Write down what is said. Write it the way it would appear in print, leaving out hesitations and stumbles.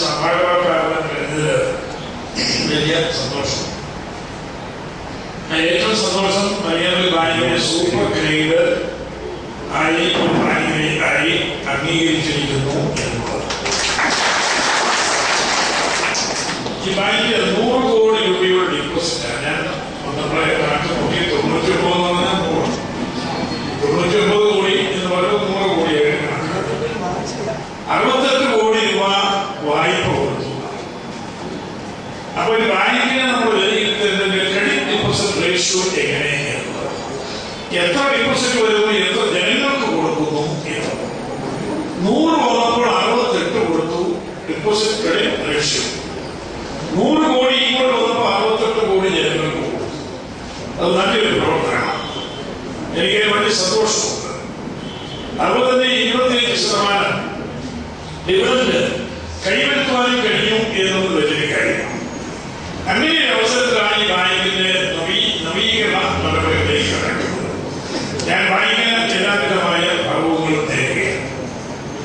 സഭാകർക്കാരൻ കഴിഞ്ഞത് വലിയ സന്തോഷം. ഏറ്റവും സന്തോഷം മലയാളി ബാങ്കിനെ സൂപ്പർ ഗ്രേഡ് ആയി അംഗീകരിച്ചിരിക്കുന്നു എന്നുള്ളത്. ഈ ബാങ്കിന് 100 കോടി രൂപയുടെ ഡിപ്പോസിറ്റാണ്. ഞാൻ നമ്മുടെ കണക്ക് നോക്കി 99 കോടി എന്ന് പറയുന്നത് 100 കോടിയായിട്ട് കണക്ക്. 68 കോടി രൂപ വായ്പ കൊടുത്തു. അപ്പൊ ഒരു ബാങ്കിനെ നമ്മൾ വിലയിരുത്തുന്നതിന്റെ ക്രെഡിറ്റ് ഡിപ്പോസിറ്റ് റേഷ്യോ എങ്ങനെയെന്നുള്ളത്, എത്ര ഡിപ്പോസിറ്റ് വരുന്നു, എത്ര ജനങ്ങൾക്ക് കൊടുക്കുന്നു എന്നുള്ളത്. 100 വന്നപ്പോൾ 68 കൊടുത്തു ഡിപ്പോസിറ്റ് ക്രെഡിറ്റ് റേഷ്യോ. 100 കോടി ഇങ്ങോട്ട് വന്നപ്പോൾ 68 കോടി ജനങ്ങൾക്ക് കൊടുത്തു. അത് നല്ലൊരു പ്രവർത്തനമാണ്. എനിക്ക് വലിയ സന്തോഷമുണ്ട്. അതുപോലെ തന്നെ 25% ഡിവിഡന്റ് കൈവരുത്തുവാനും കഴിയും എന്നത് വലിയൊരു കാര്യമാണ്. അങ്ങനെ അവസരത്തിലാണ് ഈ ബാങ്കിന്റെ നവീകരണ നടപടികളിലേക്ക് കടക്കുന്നത്. ഞാൻ ബാങ്ക്